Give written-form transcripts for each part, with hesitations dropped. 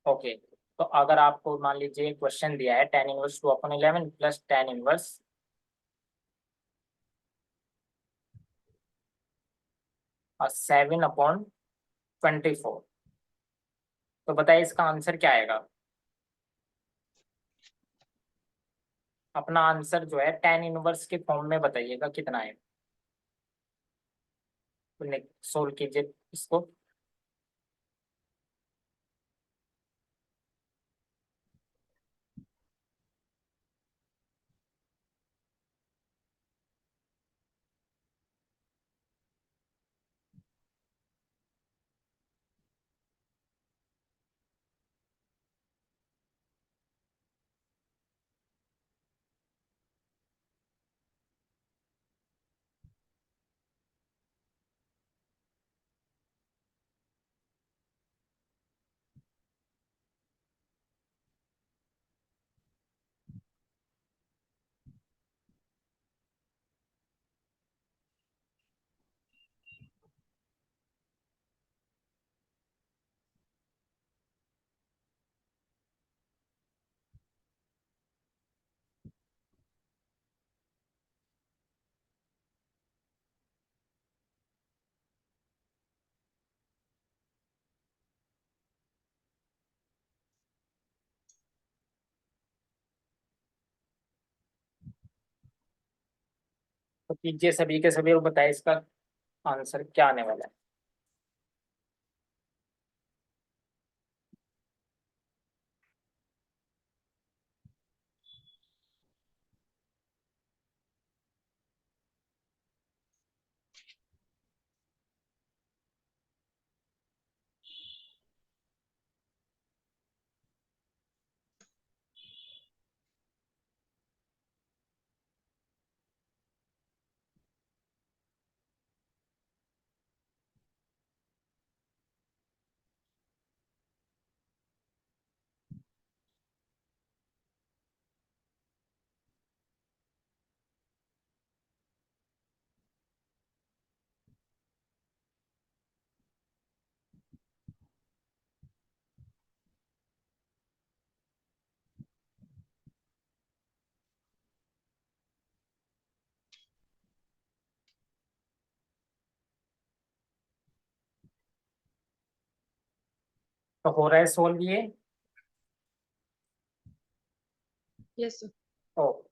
Okay, तो अगर आपको मान लीजिए क्वेश्चन दिया है tan inverse 2/11 plus tan inverse 7/24, तो बताइए इसका आंसर क्या आएगा। अपना आंसर जो है tan इनवर्स के फॉर्म में बताइएगा कितना है, तो सोल्व कीजिए इसको। तो कीजिए सभी के सभी और बताइए इसका आंसर क्या आने वाला है। तो हो रहा है सोल्व ये। Yes sir. ओ,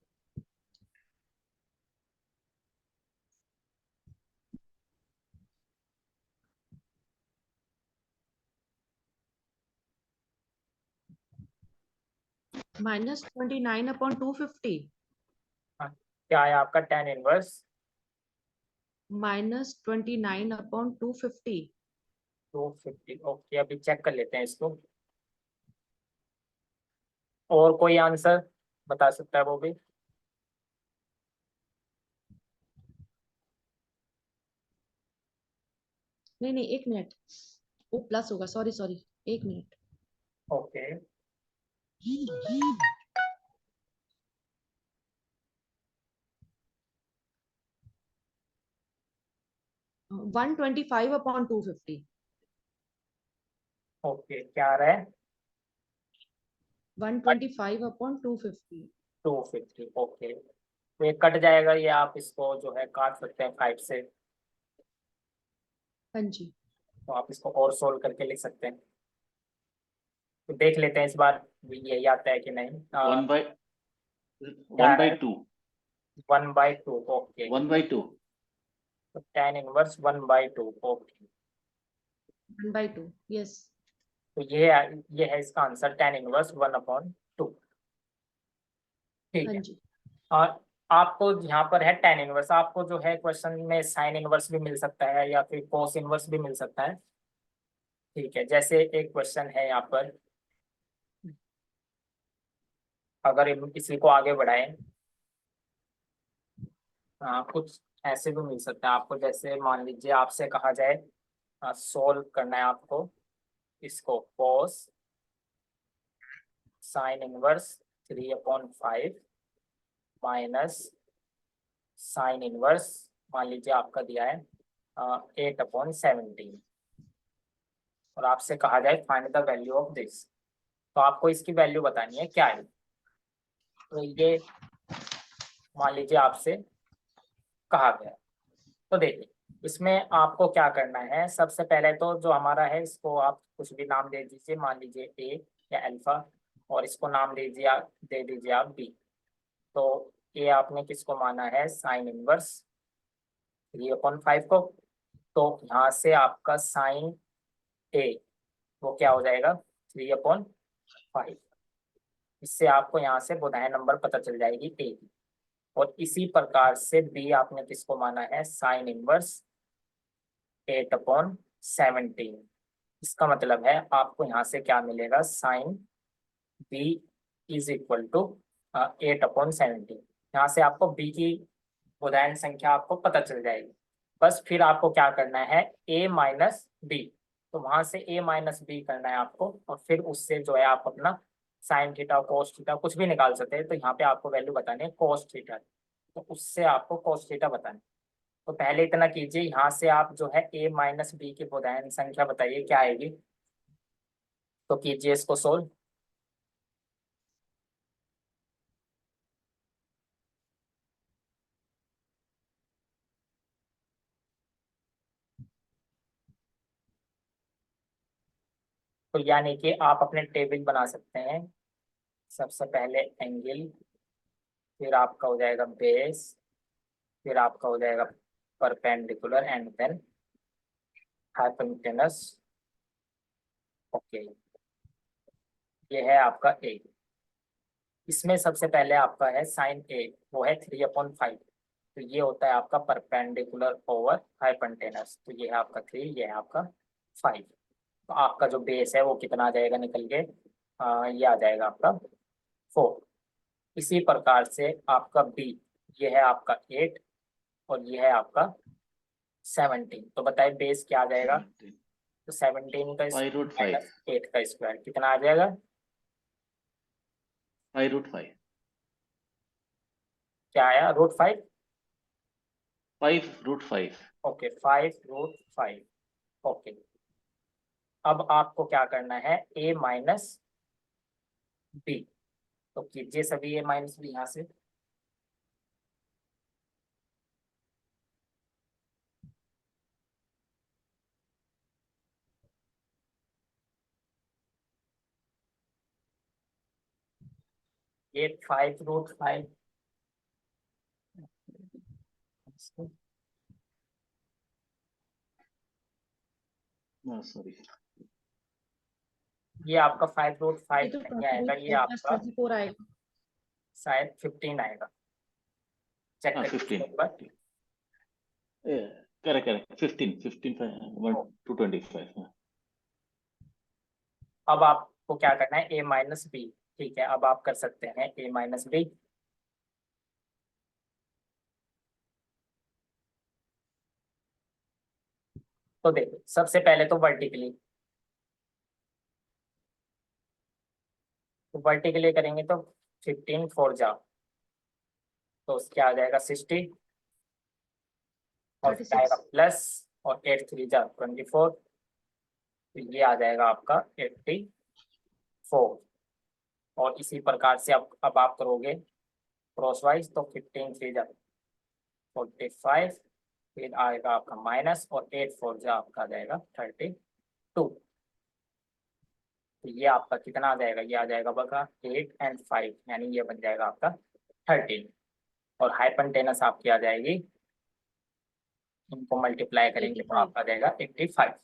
-29/250 हाँ, क्या है आपका tan इनवर्स -29/250। 250। ओके, अभी चेक कर लेते हैं इसको। और कोई आंसर बता सकता है वो भी। नहीं नहीं, एक मिनट, वो प्लस होगा, सॉरी सॉरी, एक मिनट। ओके, 125/250। ओके, क्या आ रहा है। 125/250। 250। ओके, तो ये कट जाएगा, ये आप इसको जो है काट सकते हैं 5 से। हाँ जी। तो आप इसको और सोल्व करके लिख सकते हैं। तो देख लेते हैं इस बार भी यही आता है कि नहीं। वन बाई क्या वन बाई है, टू 1/2। ओके, 1/2। तो tan इनवर्स 1/2। Okay, 1/2, yes. तो ये है इसका आंसर, tan इनवर्स 1/2। ठीक हाँ है। जी। और आपको यहाँ पर है tan इनवर्स, आपको जो है क्वेश्चन में sin इनवर्स भी मिल सकता है या फिर cos इनवर्स भी मिल सकता है। ठीक है, जैसे एक क्वेश्चन है यहाँ पर, अगर इसी को आगे बढ़ाएं, कुछ ऐसे भी मिल सकता है आपको। जैसे मान लीजिए आपसे कहा जाए सोल्व करना है आपको इसको, cos sin inverse 3/5 minus sine inverse, मान लीजिए आपका दिया है 8/17, और आपसे कहा जाए find the value of this. तो आपको इसकी वैल्यू बतानी है क्या है। तो ये मान लीजिए आपसे कहा गया, तो देखिए इसमें आपको क्या करना है। सबसे पहले तो जो हमारा है इसको आप कुछ भी नाम दे दीजिए, मान लीजिए ए या अल्फा, और इसको नाम दे दीजिए आप बी। तो ए आपने किसको माना है, साइन इनवर्स 3/5 को। तो यहाँ से आपका साइन ए वो क्या हो जाएगा, 3/5। इससे आपको यहाँ से बुधायन नंबर पता चल जाएगी ए की। और इसी प्रकार से बी आपने किसको माना है, साइन इनवर्स 8/17। इसका मतलब है आपको यहाँ से क्या मिलेगा, sine B is equal to 8/17। यहाँ से आपको बी की उदाहरण संख्या आपको पता चल जाएगी। बस फिर आपको क्या करना है, a माइनस बी। तो वहां से a माइनस बी करना है आपको, और फिर उससे जो है आप अपना साइन थीटा कोस थीटा कुछ भी निकाल सकते हैं। तो यहाँ पे आपको वैल्यू बतानी है कोस थीटा, तो उससे आपको कोस थीटा बताना है। तो पहले इतना कीजिए, यहाँ से आप जो है a माइनस बी की उदाहरण संख्या बताइए क्या आएगी। तो कीजिए इसको सोल्व। तो यानी कि आप अपने टेबल बना सकते हैं। सबसे पहले एंगल, फिर आपका हो जाएगा बेस, फिर आपका हो जाएगा perpendicular and then hypotenuse. Okay, ये है आपका ए। इसमें सबसे पहले आपका है साइन ए, वो है 3/5। तो ये होता है आपका परपेंडिकुलर ओवर हाइपोटेनस। तो ये है आपका 3, ये है आपका 5। तो आपका जो बेस है वो कितना आ जाएगा निकल के, ये आ जाएगा आपका 4। इसी प्रकार से आपका बी, ये है आपका 8, और ये है आपका 17। तो बताइए बेस क्या आ जाएगा। 17 तो 17 का 5√5 माइनस 8 का स्क्वायर कितना आ जाएगा, 5√5 क्या आया, √5। 5√5 ओके, 5√5। ओके, अब आपको क्या करना है, a माइनस बी। तो कीजिए सभी a माइनस बी यहाँ से। ये 5√5, सॉरी ये आपका 5√5 ये तो नहीं आएगा, ये आपका 24 आएगा। शायद 15 आएगा। चेक करिए 15 एक बार। करेक्ट 15 225 अब आपको क्या करना है, a माइनस बी। ठीक है, अब आप कर सकते हैं a माइनस बी। तो देखो सबसे पहले तो वर्टिकली, तो वर्टिकली करेंगे तो 15 4 जाओ, तो क्या आ जाएगा 60, और फिर आएगा 36। प्लस, और 8 3 जा 24। तो ये आ जाएगा आपका 84। और इसी प्रकार से अब आप करोगे क्रॉस वाइज, तो 15 3 जा 45, फिर आएगा आपका माइनस, और 8 4 जा आपका आ जाएगा 32। तो ये आपका कितना आ जाएगा, ये आ जाएगा बगा 8 एंड 5, यानी ये बन जाएगा आपका 13। और हाइपोटेनस आपकी आ जाएगी, इनको मल्टीप्लाई करेंगे तो 85। आपका आ जाएगा 85।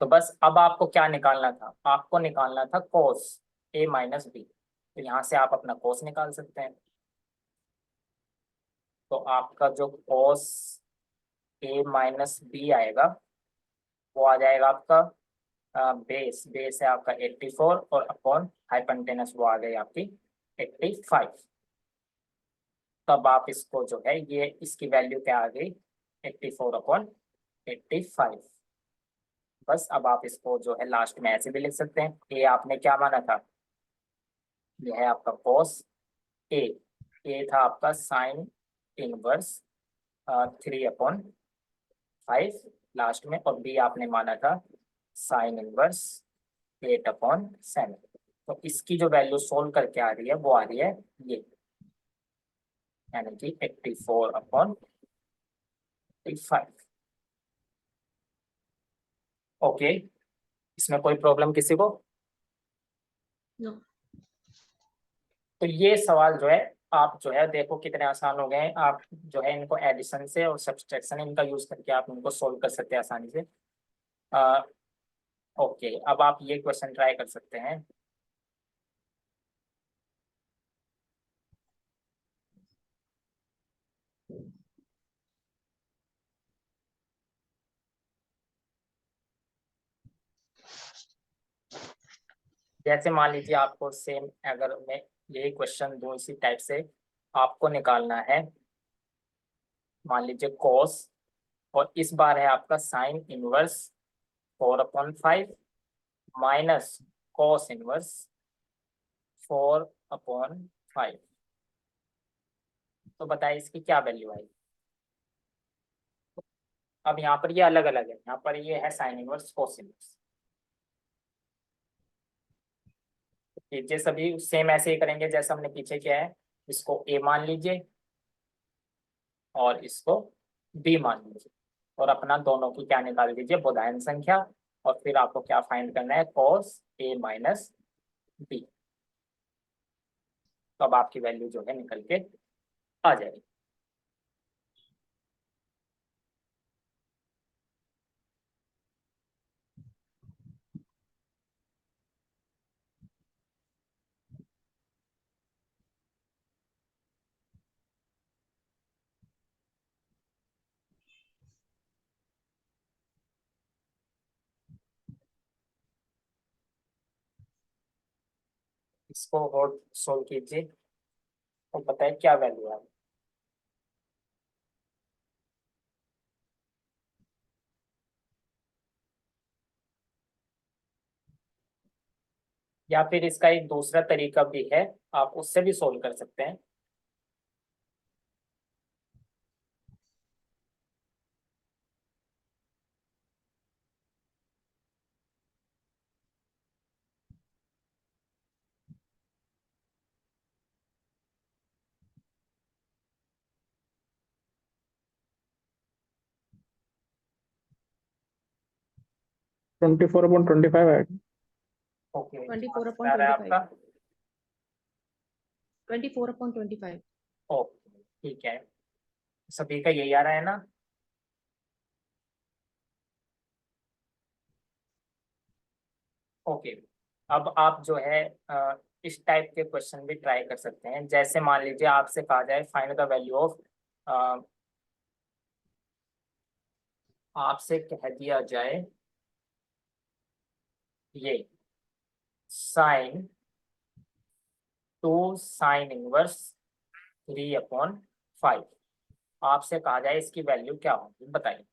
तो बस अब आपको क्या निकालना था, आपको निकालना था कोस a माइनस बी। तो यहाँ से आप अपना कोस निकाल सकते हैं। तो आपका जो कोस a माइनस बी आएगा, वो आ जाएगा आपका बेस है आपका 84, और अपॉन हाइपोटेनस वो आ गई आपकी 85। तब आप इसको जो है, ये इसकी वैल्यू क्या आ गई, 84/85। बस अब आप इसको जो है लास्ट में ऐसे भी लिख सकते हैं। ए आपने क्या माना था, ये है आपका cos ए। ए था आपका साइन इनवर्स 3/5 लास्ट में, और बी आपने माना था साइन इनवर्स 8/7। तो इसकी जो वैल्यू सोल्व करके आ रही है वो आ रही है ये, यानी कि 84/5। ओके, इसमें कोई प्रॉब्लम किसी को? नो। तो ये सवाल जो है, आप जो है देखो कितने आसान हो गए हैं। आप जो है इनको एडिशन से और सब्सट्रैक्शन इनका यूज करके आप इनको सोल्व कर सकते हैं आसानी से। ओके, अब आप ये क्वेश्चन ट्राई कर सकते हैं। जैसे मान लीजिए आपको सेम, अगर मैं यही क्वेश्चन दूं इसी टाइप से, आपको निकालना है मान लीजिए कॉस, और इस बार है आपका sine inverse 4/5 minus cos inverse 4/5। तो बताइए इसकी क्या वैल्यू आएगी? अब यहाँ पर ये अलग अलग है, यहाँ पर ये है साइन इनवर्स कॉस इनवर्स। कीजिए सभी सेम ऐसे ही करेंगे जैसा हमने पीछे किया है। इसको ए मान लीजिए और इसको बी मान लीजिए, और अपना दोनों की क्या निकाल दीजिए, बोधायन संख्या। और फिर आपको क्या फाइंड करना है, कॉस ए माइनस बी। तो अब आपकी वैल्यू जो है निकल के आ जाएगी। इसको और सोल्व कीजिए और बताइए क्या वैल्यू है। या फिर इसका एक दूसरा तरीका भी है, आप उससे भी सोल्व कर सकते हैं। ट्वेंटी फोर अपॉन 25 आएगा। ओके, 24/25 है आपका। 24/25। ओके ठीक है, सभी का यही आ रहा है ना? ओके, अब आप जो है इस टाइप के क्वेश्चन भी ट्राई कर सकते हैं। जैसे मान लीजिए आपसे कहा जाए फाइंड द वैल्यू ऑफ, आपसे कह दिया जाए ये साइन 2 साइन इनवर्स 3/5, आपसे कहा जाए इसकी वैल्यू क्या होगी, बताइए।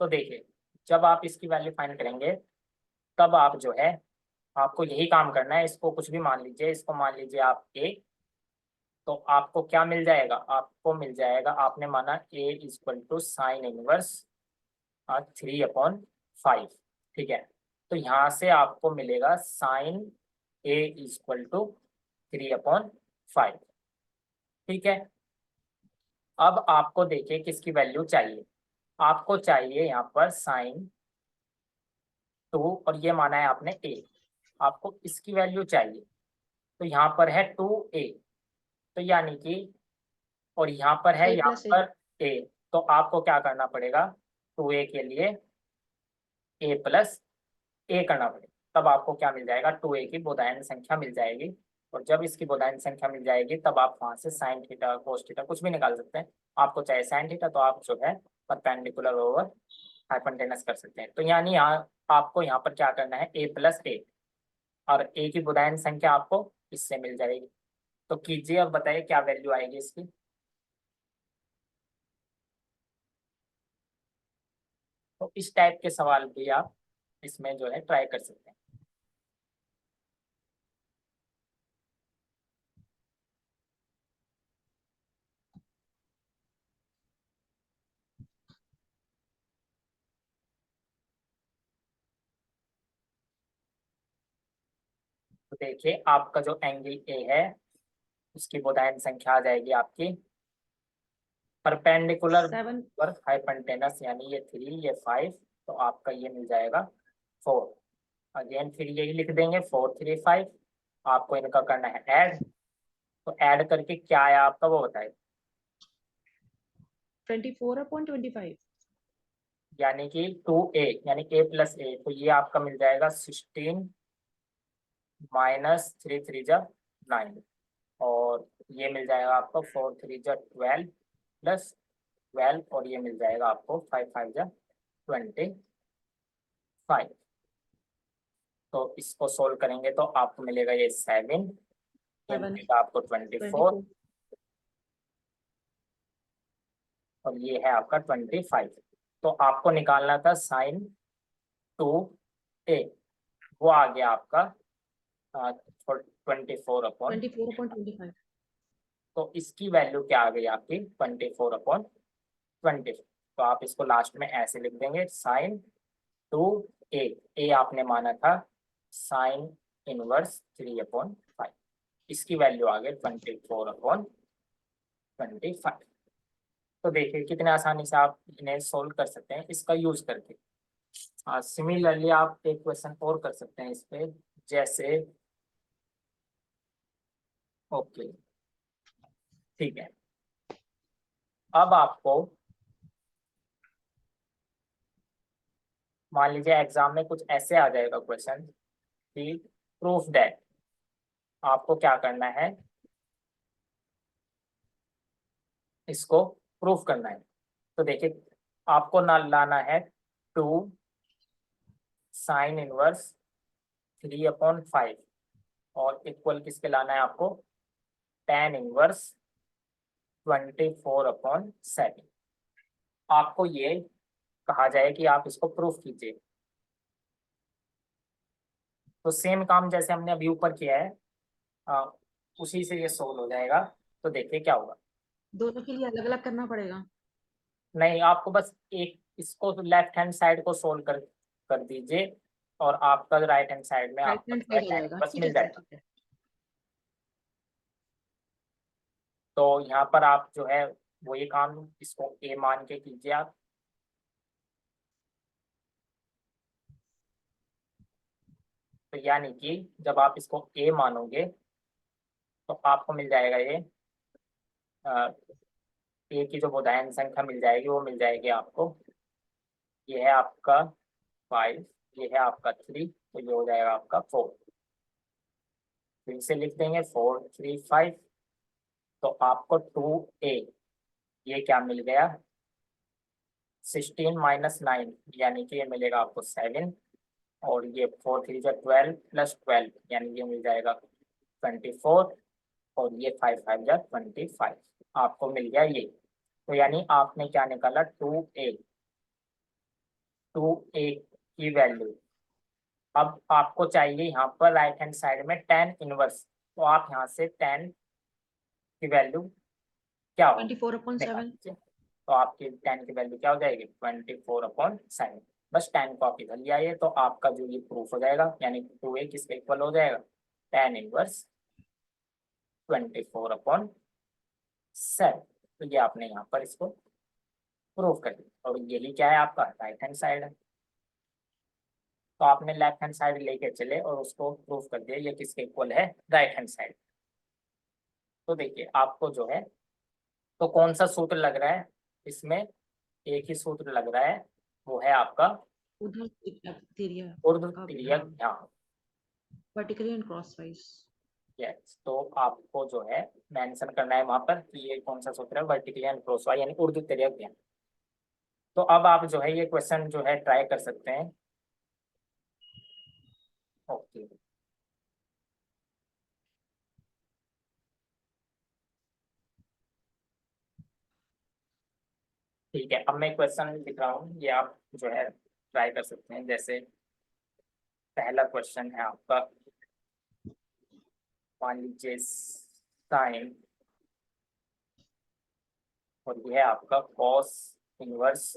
तो देखिए, जब आप इसकी वैल्यू फाइंड करेंगे तब आप जो है, आपको यही काम करना है। इसको कुछ भी मान लीजिए, इसको मान लीजिए आप ए। तो आपको क्या मिल जाएगा, आपको मिल जाएगा, आपने माना ए इक्वल टू साइन इनवर्स 3/5, ठीक है। तो यहाँ से आपको मिलेगा साइन ए इक्वल टू 3/5, ठीक है। अब आपको देखिए किसकी वैल्यू चाहिए, आपको चाहिए यहाँ पर साइन 2, और ये माना है आपने ए, आपको इसकी वैल्यू चाहिए। तो यहाँ पर है 2a, तो यानी कि, और यहाँ पर है A यहाँ प्लस ए। पर a, तो आपको क्या करना पड़ेगा, 2a के लिए a+a करना पड़ेगा। तब आपको क्या मिल जाएगा, 2a की बोधायन संख्या मिल जाएगी। और जब इसकी बोधायन संख्या मिल जाएगी तब आप वहां से साइन थीटा कोस थीटा कुछ भी निकाल सकते हैं। आपको चाहे साइन थीटा, तो आप जो है परपेंडिकुलर ओवर हाइपोटेनस कर सकते हैं। तो यानी यहाँ आपको यहाँ पर क्या करना है, a+a, और a की बोधायन संख्या आपको इससे मिल जाएगी। तो कीजिए, अब बताइए क्या वैल्यू आएगी इसकी। तो इस टाइप के सवाल भी आप इसमें जो है ट्राई कर सकते हैं। देखिए आपका जो एंगल ए है उसकी बोधायन संख्या आ जाएगी आपकी परपेंडिकुलर 7 पर हाइपोटेनस, यानी ये 3 ये 5, तो आपका ये मिल जाएगा 4। अगेन फिर यही लिख देंगे 4 3 5। आपको इनका करना है ऐड, तो ऐड करके क्या आया आपका वो बताइए। 24/25 यानी कि 2a यानी a प्लस ए, तो ये आपका मिल जाएगा 16 माइनस 3 3 जा 9, और ये मिल जाएगा आपको 4 3 जा 12 प्लस 12, और ये मिल जाएगा आपको 5 5 जा 25। तो इसको सोल्व करेंगे तो आपको मिलेगा ये 7, ये 7 मिलेगा आपको 24, और ये है आपका 25। तो आपको निकालना था साइन 2a, वो आ गया आपका 24/। 24/25 तो इसकी वैल्यू क्या आ गई आपकी 24/20। तो आप इसको लास्ट में ऐसे लिख देंगे साइन 2a, ए आपने माना था साइन इनवर्स 3/5, इसकी वैल्यू आ गई 24/25। तो देखिए कितने आसानी से आप इन्हें सोल्व कर सकते हैं इसका यूज करके। सिमिलरली आप एक क्वेश्चन और कर सकते हैं इस पे, जैसे ओके ठीक है, अब आपको मान लीजिए एग्जाम में कुछ ऐसे आ जाएगा क्वेश्चन कि प्रूफ दैट, आपको क्या करना है, इसको प्रूफ करना है। तो देखिए आपको ना लाना है 2 साइन इनवर्स 3/5, और इक्वल किसके लाना है आपको tan इनवर्स 24/7। आपको ये कहा जाए कि आप इसको प्रूफ कीजिए। तो सेम काम जैसे हमने अभी ऊपर किया है, आ, उसी से ये सोल्व हो जाएगा। तो देखिए क्या होगा, दोनों के लिए अलग अलग करना पड़ेगा। नहीं आपको बस एक इसको लेफ्ट हैंड साइड को सोल्व कर दीजिए, और आपका राइट हैंड साइड में राइट आपका हैंड जो है साइड हो tan जाएगा। बस ठीक है मिल सर, जाएगा। ठीक है। तो यहाँ पर आप जो है वही काम इसको ए मान के कीजिए आप। तो यानी कि जब आप इसको ए मानोगे तो आपको मिल जाएगा ये ए की जो बोधायन संख्या मिल जाएगी वो मिल जाएगी आपको, ये है आपका 5, ये है आपका 3, तो ये हो जाएगा आपका 4। फिर से लिख देंगे 4 3 5। तो आपको 2a ये क्या मिल गया 16 माइनस 9, यानी कि ये मिलेगा आपको 7, और ये 4 3 जा 12 प्लस 12, यानी ये मिल जाएगा 24, और ये 5 5 जा 25, आपको मिल गया ये। तो यानी आपने क्या निकाला 2a की वैल्यू। अब आपको चाहिए यहाँ पर राइट हैंड साइड में tan इनवर्स, तो आप यहाँ से tan की वैल्यू क्या हो 24/7 निकाल दीजिए। तो आपकी tan की वैल्यू क्या हो जाएगी 24/7। बस tan को आप इधर ले आइए तो आपका जो ये प्रूफ हो जाएगा, यानी 2a किसके इक्वल हो जाएगा tan इनवर्स 24/7। तो ये आपने यहाँ पर इसको प्रूफ कर दिया, और यही क्या है आपका राइट हैंड साइड है। तो आपने लेफ्ट हैंड साइड लेके चले और उसको प्रूफ कर दिया ये किसके इक्वल है राइट हैंड साइड। तो देखिए आपको जो है, तो कौन सा सूत्र लग रहा है इसमें, एक ही सूत्र लग रहा है, वो है आपका उधर एरिया ऊर्ध्व तिर्यक ध्यान। Vertically and crosswise. यस, तो आपको जो है मेंशन करना है वहां पर कि ये कौन सा सूत्र है, वर्टिकली एंड क्रॉसवाइज यानी ऊर्ध्व तिर्यक ध्यान। तो अब आप जो है ये क्वेश्चन जो है ट्राई कर सकते हैं। ओके ठीक है, अब मैं क्वेश्चन लिख रहा हूँ, ये आप जो है ट्राई कर सकते हैं। जैसे पहला क्वेश्चन है आपका, मान लीजिए साइन, और ये है आपका कॉस इनवर्स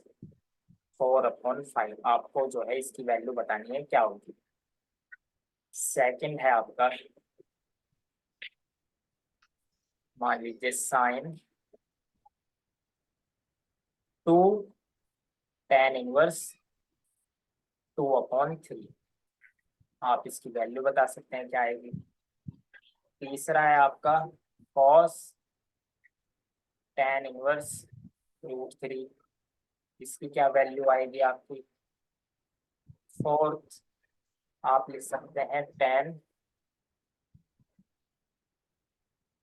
4/5। आपको जो है इसकी वैल्यू बतानी है क्या होगी। सेकंड है आपका, मान लीजिए साइन 2 tan इनवर्स 2/3। आप इसकी वैल्यू बता सकते हैं क्या आएगी। तीसरा है आपका cos tan इनवर्स √3, इसकी क्या वैल्यू आएगी आपकी। फोर्थ आप लिख सकते हैं tan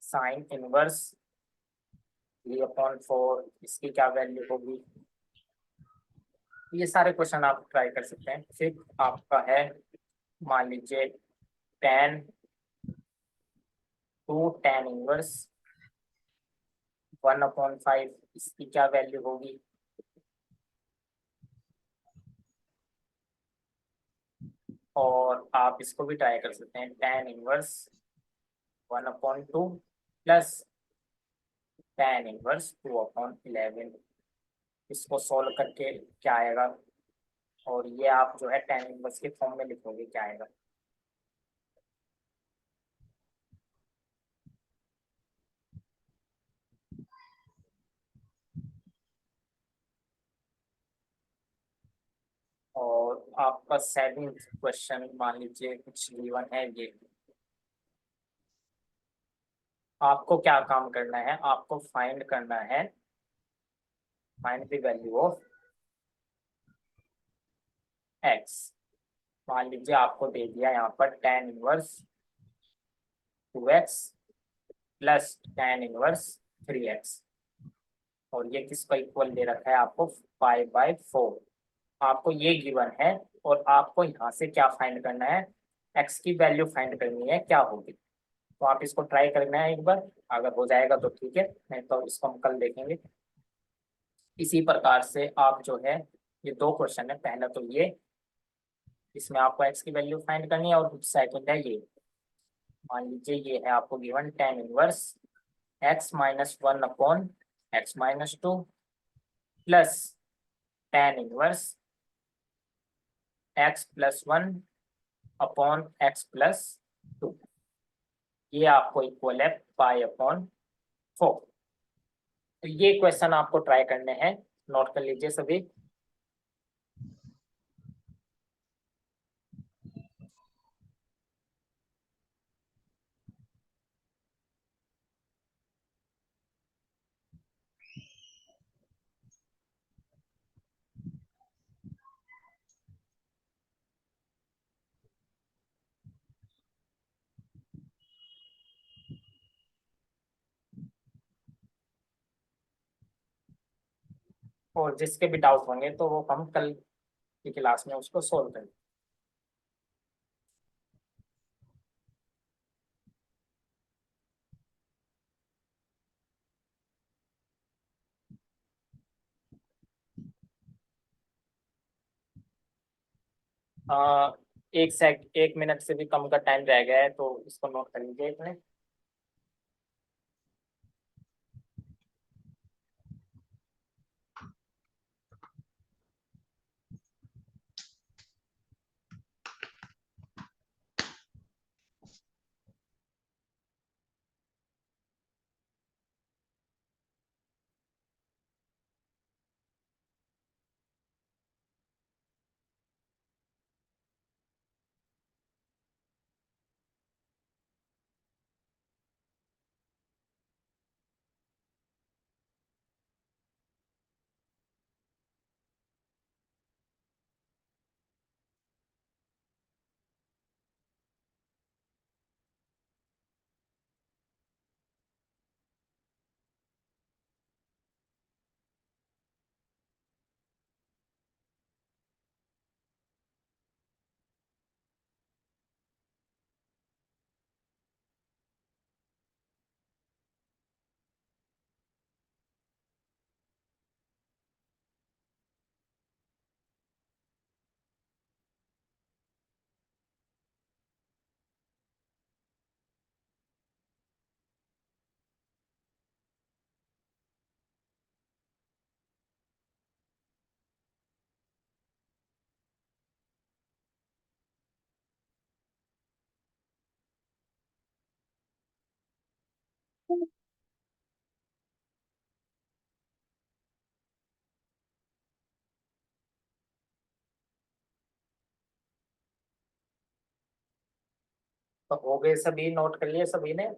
साइन इनवर्स 3/4, इसकी क्या वैल्यू होगी। ये सारे क्वेश्चन आप ट्राई कर सकते हैं। फिर आपका है मान लीजिए tan 2 tan इनवर्स 1/5, इसकी क्या वैल्यू होगी। और आप इसको भी ट्राई कर सकते हैं tan inverse 1/2 plus tan inverse 2/11, इसको सॉल्व करके क्या आएगा। और ये आप जो है tan इनवर्स के फॉर्म में लिखोगे क्या आएगा। और आपका सेवेंथ क्वेश्चन मान लीजिए कुछ गिवन है ये, आपको क्या काम करना है, आपको फाइंड करना है, find the value of x। मान लीजिए आपको दे दिया यहाँ पर tan inverse 2x plus tan inverse 3x, और ये किसको इक्वल दे रखा है आपको 5/4। आपको ये गिवन है और आपको यहाँ से क्या फाइंड करना है, x की वैल्यू फाइंड करनी है क्या होगी। तो आप इसको ट्राई करना है एक बार, अगर हो जाएगा तो ठीक है, नहीं तो इसको हम कल देखेंगे। इसी प्रकार से आप जो है, ये दो क्वेश्चन है, पहला तो ये, इसमें आपको x की वैल्यू फाइंड करनी है, और सेकंड है ये, मान लीजिए ये है आपको given tan inverse x-1/x-2 plus tan inverse x+1/x+2, ये आपको इक्वल है π/4। तो ये क्वेश्चन आपको ट्राई करने हैं, नोट कर लीजिए सभी। और जिसके भी डाउट होंगे तो वो हम कल की क्लास में उसको सोल्व करेंगे। एक मिनट से भी कम का टाइम रह गया है, तो इसको नोट कर लीजिए इसमें। तो हो गए सभी, नोट कर लिए सभी ने?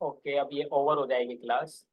ओके, अब ये ओवर हो जाएगी क्लास।